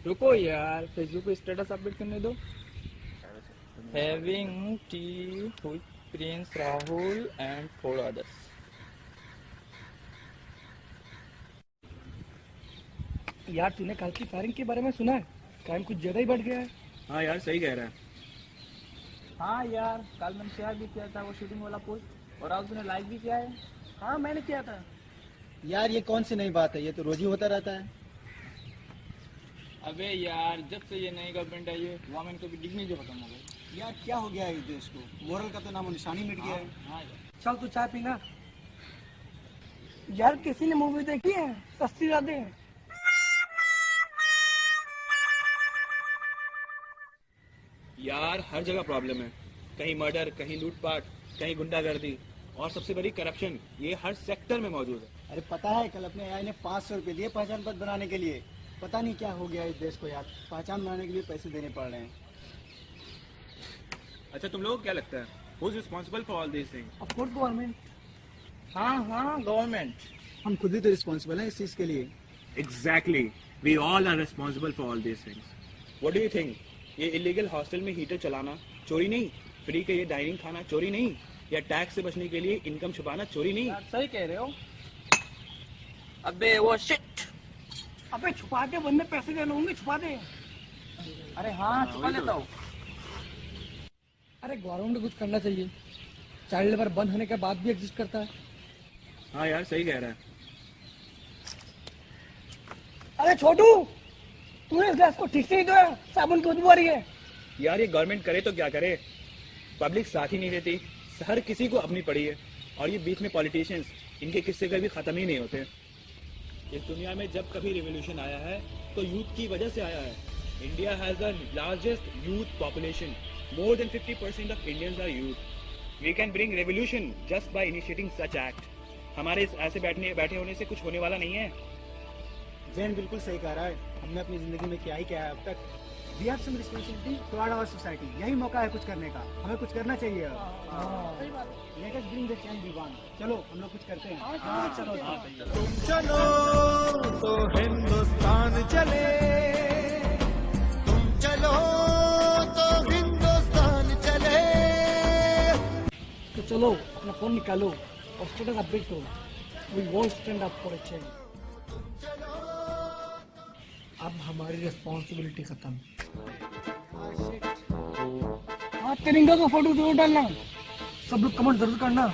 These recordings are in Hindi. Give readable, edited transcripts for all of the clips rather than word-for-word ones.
रुको यार, फेसबुक पे स्टेटस अपडेट करने दो। Having T with Prince Rahul and 4 others. यार तूने कल की फायरिंग के बारे में सुना है? क्राइम कुछ ज्यादा ही बढ़ गया है। हाँ यार सही कह रहा है। हाँ यार, कल मैंने शेयर भी किया था वो शूटिंग वाला पोस्ट, और आज तूने लाइक भी किया है। हाँ मैंने किया था। यार ये कौन सी नई बात है, ये तो रोज ही होता रहता है। अबे यार, जब से ये नई गवर्नमेंट आई है, वुमेन को भी डिग्निटी खत्म हो गई। यार क्या हो गया है इस देश को, मोरल का तो नामो निशानी मिट गया है। हाँ यार। चल तू चाय पीना। यार किसी ने मूवी देखी है सस्ती राधे? यार हर जगह प्रॉब्लम है, कहीं मर्डर, कहीं लूटपाट, कहीं गुंडागर्दी, और सबसे बड़ी करप्शन, ये हर सेक्टर में मौजूद है। अरे पता है कल अपने AI ने 500 रुपए दिए पहचान पत्र बनाने के लिए। पता नहीं क्या हो गया इस देश को यार, पहचान बनाने के लिए पैसे देने पड़ रहे हैं। अच्छा तुम लोगों को क्या लगता है, who is responsible for all these things? Of course government. हाँ, गवर्नमेंट। हम खुद ही तो रिस्पॉन्सिबल हैं इस चीज के लिए। Exactly, we all are responsible for all these things. What do you think, ये इलीगल हॉस्टल में हीटर चलाना चोरी नहीं? फ्री के ये डाइनिंग खाना चोरी नहीं? या टैक्स से बचने के लिए इनकम छुपाना चोरी नहीं? यार सही कह रहे हो। अबे वो शिट। अबे छुपा दे, बंदे पैसे देने होंगे, छुपा दे। अरे हाँ, छुपा लेता हूँ। अरे गवर्नमेंट को कुछ करना चाहिए। चाइल्ड लेबर बंद होने के बाद भी एग्जिस्ट करता है। हाँ यार सही कह रहा है। अरे छोटू, तूने इस गैस को ठीक से ही धोया, साबुन की खुशबू आ रही है। यार ये गवर्नमेंट करे तो क्या करे, पब्लिक साथ ही नहीं देती, हर किसी को अपनी पड़ी है, और ये बीच में पॉलिटिशियंस, इनके किस्से कभी खत्म ही नहीं होते। इस दुनिया में जब कभी रिवोल्यूशन आया है तो यूथ की वजह से आया है। India has the largest youth population, more than 50% of Indians are youth. We can bring revolution just by initiating such act. हमारे इस ऐसे बैठे होने से कुछ होने वाला नहीं है। जैन बिल्कुल सही कह रहा है, हमने अपनी जिंदगी में क्या ही किया है अब तक। We have some responsibility toward our society. यही मौका है कुछ करने का, हमें कुछ करना चाहिए। सही बात है। Let us bring the change we want. चलो हम लोग कुछ करते हैं। चलो तुम चलो तो हिंदुस्तान चले, तुम चलो तो हिंदुस्तान चले। तो चलो अपना फोन निकालो और स्टेटस अपडेट करो। We won't stand up for a change. अब हमारी रिस्पॉन्सिबिलिटी खत्म। हाँ, तिरंगा का फोटो जरूर डालना, सब लोग कमेंट जरूर करना।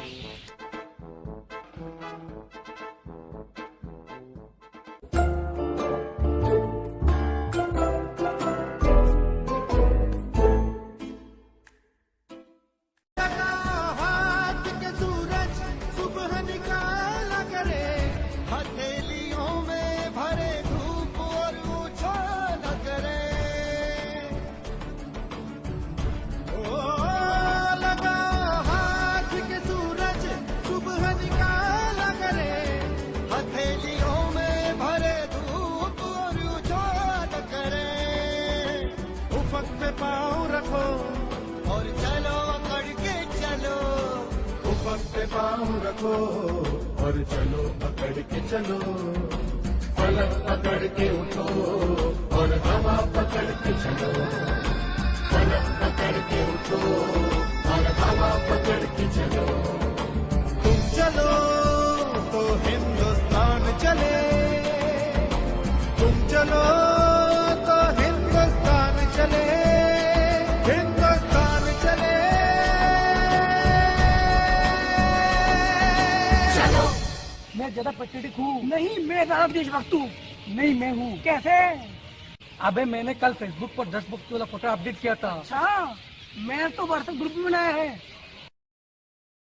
हाथ के सूरज सुबह निकाला करे, हथेलियों में भरे धूप और उछाला करे। ओ लगा हाथ के सूरज सुबह निकाला करे, हथेलियों में भरे धूप और उछाला करे। उफक पे पाँव रखो और चलो अकड़ के चलो, ऊपर पे पाँव रखो और चलो अकड़ के चलो। फलक पकड़ के उठो और हवा पकड़ के चलो, फलक पकड़ के उठो और हवा पकड़ के चलो। तुम चलो तो हिंदुस्तान चले, तुम चलो तो हिंदुस्तान चले, हिंदुस्तान चले। मैं ज्यादा पेट्रियटिक हूँ नहीं, मैं ज्यादा देशभक्त हूँ नहीं, मैं हूँ। कैसे? अबे मैंने कल फेसबुक पर 10 बुक वाला फोटो अपडेट किया था। अच्छा, मैं तो व्हाट्सएप ग्रुप भी बनाया है।